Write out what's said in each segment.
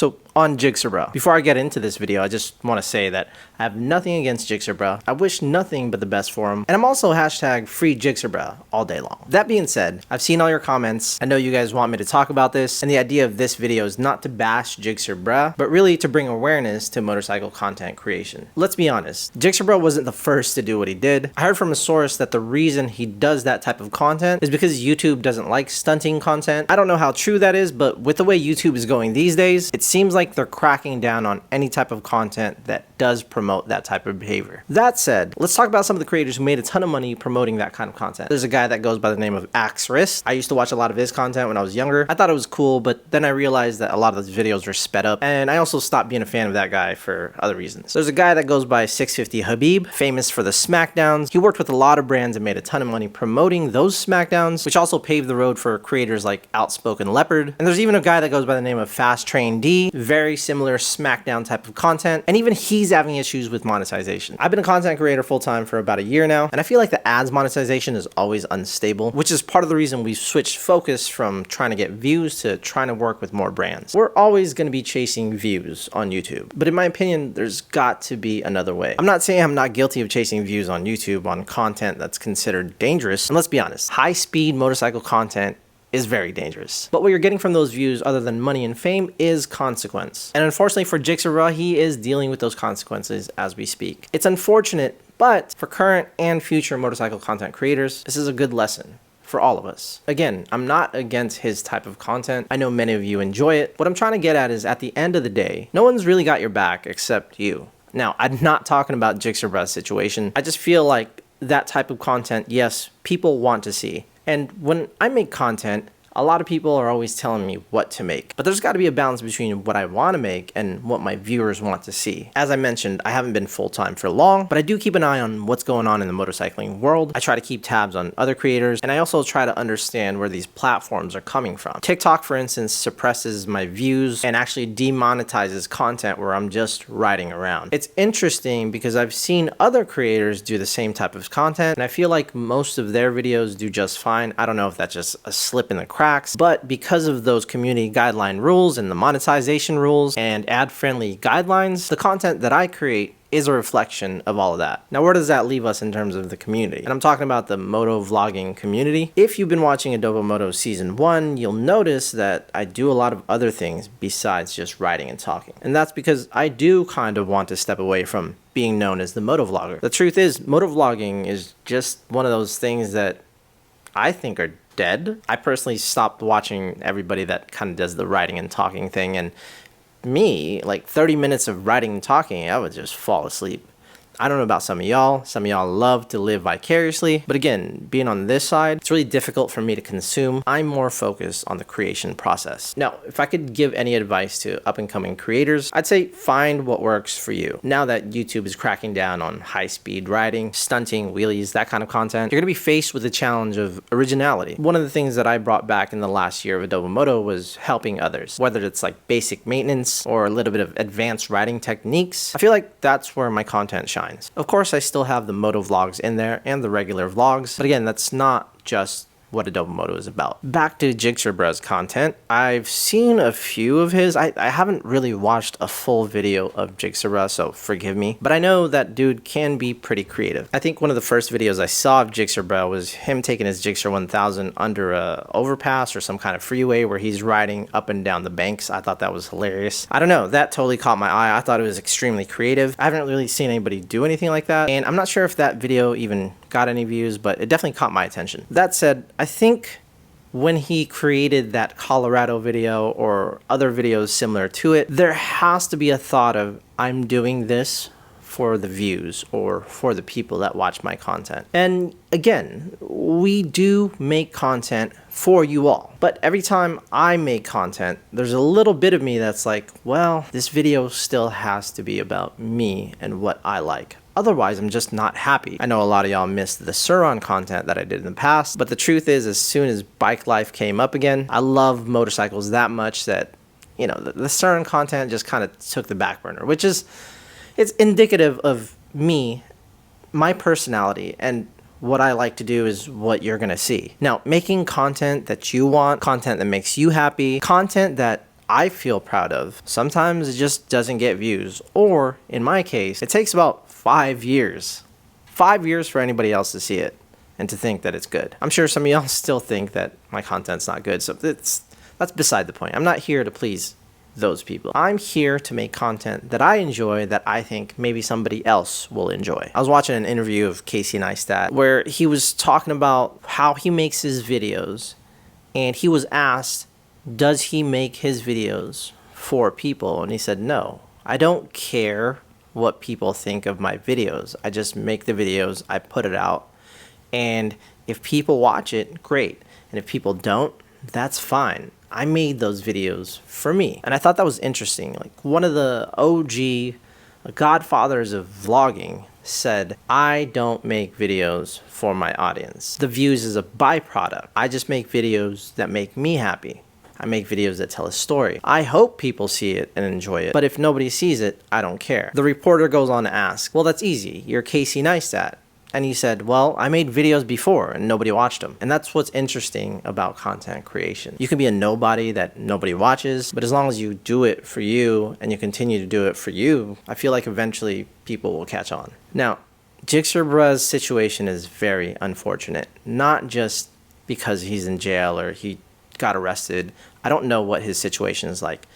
So on Gixxer Brah. Before I get into this video, I just want to say that I have nothing against Gixxer Brah. I wish nothing but the best for him. And I'm also hashtag free Gixxer Brah all day long. That being said, I've seen all your comments. I know you guys want me to talk about this. And the idea of this video is not to bash Gixxer Brah, but really to bring awareness to motorcycle content creation. Let's be honest. Gixxer Brah wasn't the first to do what he did. I heard from a source that the reason he does that type of content is because YouTube doesn't like stunting content. I don't know how true that is, but with the way YouTube is going these days, it seems like they're cracking down on any type of content that does promote that type of behavior. That said, let's talk about some of the creators who made a ton of money promoting that kind of content. There's a guy that goes by the name of Axe Wrist. I used to watch a lot of his content when I was younger. I thought it was cool, but then I realized that a lot of those videos were sped up, and I also stopped being a fan of that guy for other reasons. There's a guy that goes by 650 Habib, famous for the Smackdowns. He worked with a lot of brands and made a ton of money promoting those Smackdowns, which also paved the road for creators like Outspoken Leopard. And there's even a guy that goes by the name of Fast Train D, very similar Smackdown type of content, and even he's having issues with monetization. I've been a content creator full-time for about a year now, and I feel like the ads monetization is always unstable, which is part of the reason we've switched focus from trying to get views to trying to work with more brands. We're always going to be chasing views on YouTube, but in my opinion, there's got to be another way. I'm not saying I'm not guilty of chasing views on YouTube on content that's considered dangerous, and let's be honest, high-speed motorcycle content is very dangerous. But what you're getting from those views other than money and fame is consequence. And unfortunately for Gixxer Brah, he is dealing with those consequences as we speak. It's unfortunate, but for current and future motorcycle content creators, this is a good lesson for all of us. Again, I'm not against his type of content. I know many of you enjoy it. What I'm trying to get at is at the end of the day, no one's really got your back except you. Now, I'm not talking about Gixxer Brah's situation. I just feel like that type of content, yes, people want to see. And when I make content, a lot of people are always telling me what to make. But there's got to be a balance between what I want to make and what my viewers want to see. As I mentioned, I haven't been full-time for long, but I do keep an eye on what's going on in the motorcycling world. I try to keep tabs on other creators, and I also try to understand where these platforms are coming from. TikTok, for instance, suppresses my views and actually demonetizes content where I'm just riding around. It's interesting because I've seen other creators do the same type of content, and I feel like most of their videos do just fine. I don't know if that's just a slip in the cracks, but because of those community guideline rules and the monetization rules and ad-friendly guidelines, the content that I create is a reflection of all of that. Now, where does that leave us in terms of the community? And I'm talking about the moto vlogging community. If you've been watching Adobo Moto Season 1, you'll notice that I do a lot of other things besides just writing and talking. And that's because I do kind of want to step away from being known as the moto vlogger. The truth is, moto vlogging is just one of those things that I think are dead. I personally stopped watching everybody that kind of does the writing and talking thing, and me, like 30 minutes of writing and talking, I would just fall asleep. I don't know about some of y'all. Some of y'all love to live vicariously. But again, being on this side, it's really difficult for me to consume. I'm more focused on the creation process. Now, if I could give any advice to up-and-coming creators, I'd say find what works for you. Now that YouTube is cracking down on high-speed riding, stunting, wheelies, that kind of content, you're going to be faced with the challenge of originality. One of the things that I brought back in the last year of Adobo Moto was helping others, whether it's like basic maintenance or a little bit of advanced riding techniques. I feel like that's where my content shines. Of course, I still have the moto vlogs in there and the regular vlogs, but again, that's not just what Adobo Moto is about. Back to Gixxer Brah's content. I've seen a few of his. I haven't really watched a full video of Gixxer Brah, so forgive me. But I know that dude can be pretty creative. I think one of the first videos I saw of Gixxer Brah was him taking his Gixxer 1000 under a overpass or some kind of freeway where he's riding up and down the banks. I thought that was hilarious. I don't know, that totally caught my eye. I thought it was extremely creative. I haven't really seen anybody do anything like that, and I'm not sure if that video even got any views, but it definitely caught my attention. That said, I think when he created that Colorado video or other videos similar to it, there has to be a thought of, I'm doing this for the views or for the people that watch my content. And again, we do make content for you all. But every time I make content, there's a little bit of me that's like, well, this video still has to be about me and what I like. Otherwise, I'm just not happy. I know a lot of y'all missed the Suron content that I did in the past, but the truth is, as soon as bike life came up again, I love motorcycles that much that, you know, the Suron content just kind of took the back burner, which is, it's indicative of me, my personality, and what I like to do is what you're gonna see. Now, making content that you want, content that makes you happy, content that I feel proud of, sometimes it just doesn't get views. Or in my case, it takes about 5 years. 5 years for anybody else to see it and to think that it's good. I'm sure some of y'all still think that my content's not good, so that's beside the point. I'm not here to please those people. I'm here to make content that I enjoy, that I think maybe somebody else will enjoy. I was watching an interview of Casey Neistat where he was talking about how he makes his videos, and he was asked, does he make his videos for people? And he said, no, I don't care what people think of my videos. I just make the videos, I put it out, and if people watch it, great. And if people don't, that's fine. I made those videos for me. And I thought that was interesting. Like, one of the OG godfathers of vlogging said, I don't make videos for my audience. The views is a byproduct. I just make videos that make me happy. I make videos that tell a story. I hope people see it and enjoy it, but if nobody sees it, I don't care. The reporter goes on to ask, well, that's easy. You're Casey Neistat. And he said, well, I made videos before and nobody watched them. And that's what's interesting about content creation. You can be a nobody that nobody watches, but as long as you do it for you and you continue to do it for you, I feel like eventually people will catch on. Now, Gixxer Brah's situation is very unfortunate, not just because he's in jail or he got arrested. I don't know what his situation is like.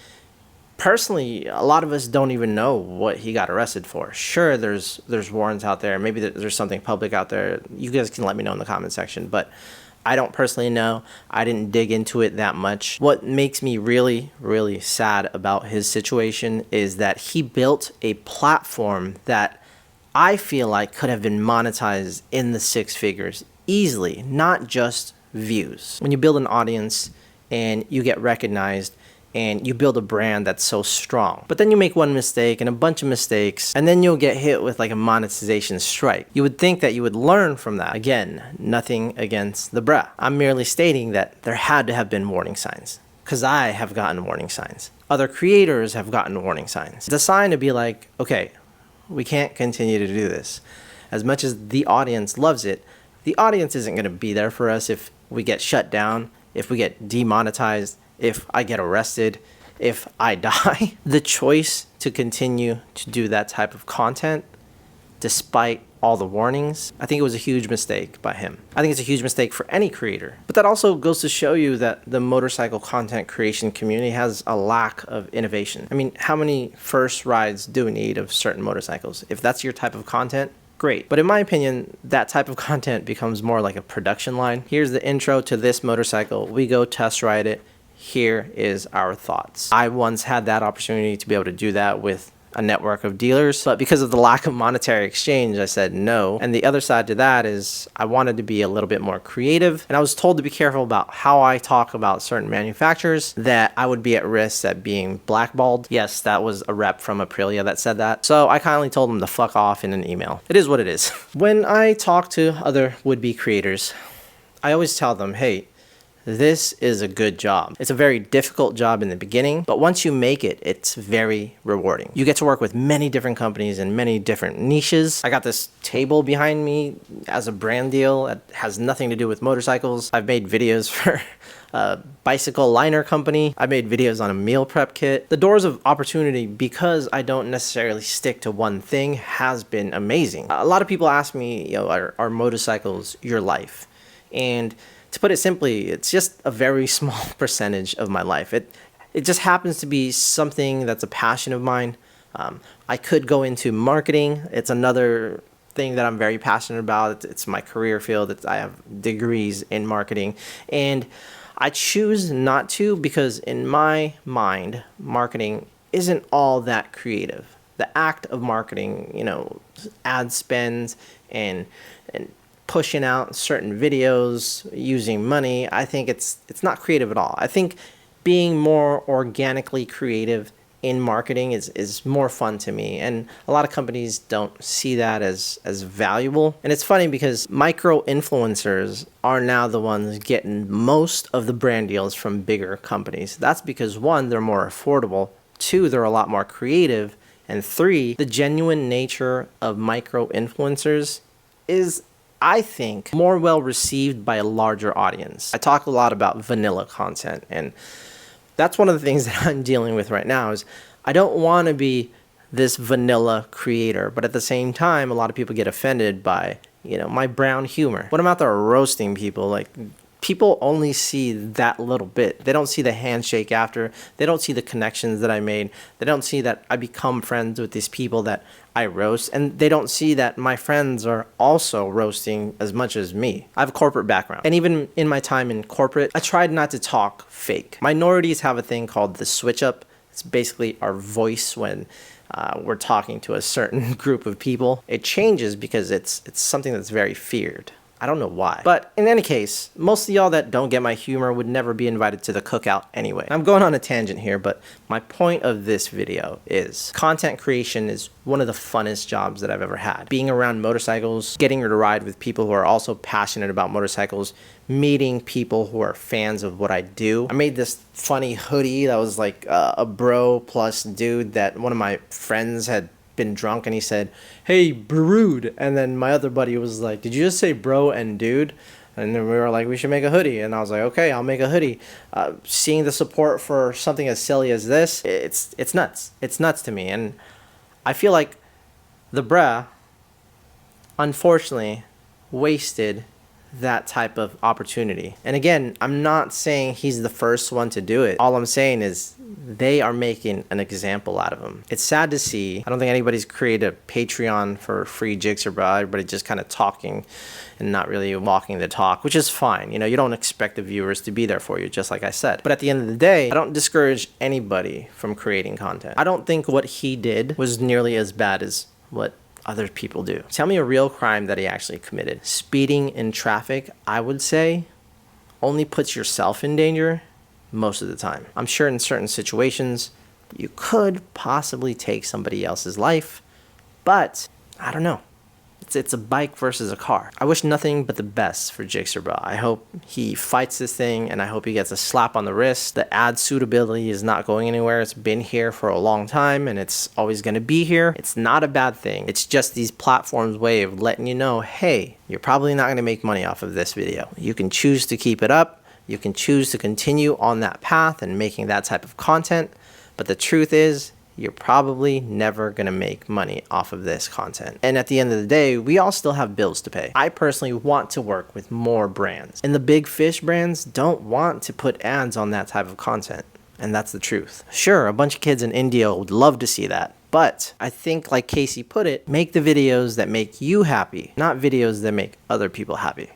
Personally, a lot of us don't even know what he got arrested for. Sure, there's warrants out there. Maybe there's something public out there. You guys can let me know in the comment section, but I don't personally know. I didn't dig into it that much. What makes me really, really sad about his situation is that he built a platform that I feel like could have been monetized in the 6 figures easily, not just views. When you build an audience and you get recognized, and you build a brand that's so strong. But then you make one mistake and a bunch of mistakes, and then you'll get hit with like a monetization strike. You would think that you would learn from that. Again, nothing against the Brah. I'm merely stating that there had to have been warning signs, because I have gotten warning signs. Other creators have gotten warning signs. It's a sign to be like, okay, we can't continue to do this. As much as the audience loves it, the audience isn't gonna be there for us if we get shut down, if we get demonetized, if I get arrested, if I die. The choice to continue to do that type of content, despite all the warnings, I think it was a huge mistake by him. I think it's a huge mistake for any creator. But that also goes to show you that the motorcycle content creation community has a lack of innovation. I mean, how many first rides do we need of certain motorcycles? If that's your type of content, great. But in my opinion, that type of content becomes more like a production line. Here's the intro to this motorcycle. We go test ride it. Here is our thoughts. I once had that opportunity to be able to do that with a network of dealers, but because of the lack of monetary exchange, I said no. And the other side to that is I wanted to be a little bit more creative, and I was told to be careful about how I talk about certain manufacturers, that I would be at risk at being blackballed. Yes, that was a rep from Aprilia that said that. So I kindly told them to fuck off in an email. It is what it is. When I talk to other would-be creators, I always tell them, hey, this is a good job. It's a very difficult job in the beginning, but once you make it, it's very rewarding. You get to work with many different companies and many different niches. I got this table behind me as a brand deal that has nothing to do with motorcycles. I've made videos for a bicycle liner company. I made videos on a meal prep kit. The doors of opportunity, because I don't necessarily stick to one thing, has been amazing. A lot of people ask me, you know, are motorcycles your life? And to put it simply, it's just a very small percentage of my life. It just happens to be something that's a passion of mine. I could go into marketing. It's another thing that I'm very passionate about. It's my career field. I have degrees in marketing. And I choose not to because in my mind, marketing isn't all that creative. The act of marketing, you know, ad spends and pushing out certain videos, using money, I think it's not creative at all. I think being more organically creative in marketing is more fun to me, and a lot of companies don't see that as valuable. And it's funny because micro influencers are now the ones getting most of the brand deals from bigger companies. That's because 1, they're more affordable, 2, they're a lot more creative, and 3, the genuine nature of micro influencers is, I think, more well received by a larger audience. I talk a lot about vanilla content, and That's one of the things that I'm dealing with right now is I don't want to be this vanilla creator, but at the same time, a lot of people get offended by, my brown humor. When I'm out there roasting people, like, people only see that little bit. They don't see the handshake after. They don't see the connections that I made. They don't see that I become friends with these people that I roast. And they don't see that my friends are also roasting as much as me. I have a corporate background. And even in my time in corporate, I tried not to talk fake. Minorities have a thing called the switch up. It's basically our voice when we're talking to a certain group of people. It changes because it's something that's very feared. I don't know why. But in any case, most of y'all that don't get my humor would never be invited to the cookout anyway. I'm going on a tangent here, but my point of this video is content creation is one of the funnest jobs that I've ever had. Being around motorcycles, getting to ride with people who are also passionate about motorcycles, meeting people who are fans of what I do. I made this funny hoodie that was like a bro plus dude that one of my friends had been drunk and he said, "Hey, brood." And then my other buddy was like, "Did you just say bro and dude?" And then we were like, we should make a hoodie. And I was like, okay, I'll make a hoodie. Seeing the support for something as silly as this, it's nuts. It's nuts to me. And I feel like the Brah, unfortunately, wasted that type of opportunity. And again, I'm not saying he's the first one to do it. All I'm saying is they are making an example out of him. It's sad to see. I don't think anybody's created a Patreon for free Gixxer Brah. Everybody just kind of talking and not really walking the talk, which is fine. You don't expect the viewers to be there for you, just like I said. But at the end of the day, I don't discourage anybody from creating content. I don't think what he did was nearly as bad as what other people do. Tell me a real crime that he actually committed. Speeding in traffic, I would say, only puts yourself in danger most of the time. I'm sure in certain situations, you could possibly take somebody else's life, but I don't know. It's a bike versus a car. I wish nothing but the best for Gixxer Brah. I hope he fights this thing, and I hope he gets a slap on the wrist. The ad suitability is not going anywhere. It's been here for a long time, and it's always going to be here. It's not a bad thing. It's just these platforms' way of letting you know, hey, you're probably not going to make money off of this video. You can choose to keep it up. You can choose to continue on that path and making that type of content. But the truth is, you're probably never going to make money off of this content. And at the end of the day, we all still have bills to pay. I personally want to work with more brands. And the big fish brands don't want to put ads on that type of content. And that's the truth. Sure, a bunch of kids in India would love to see that. But I think, like Casey put it, make the videos that make you happy, not videos that make other people happy.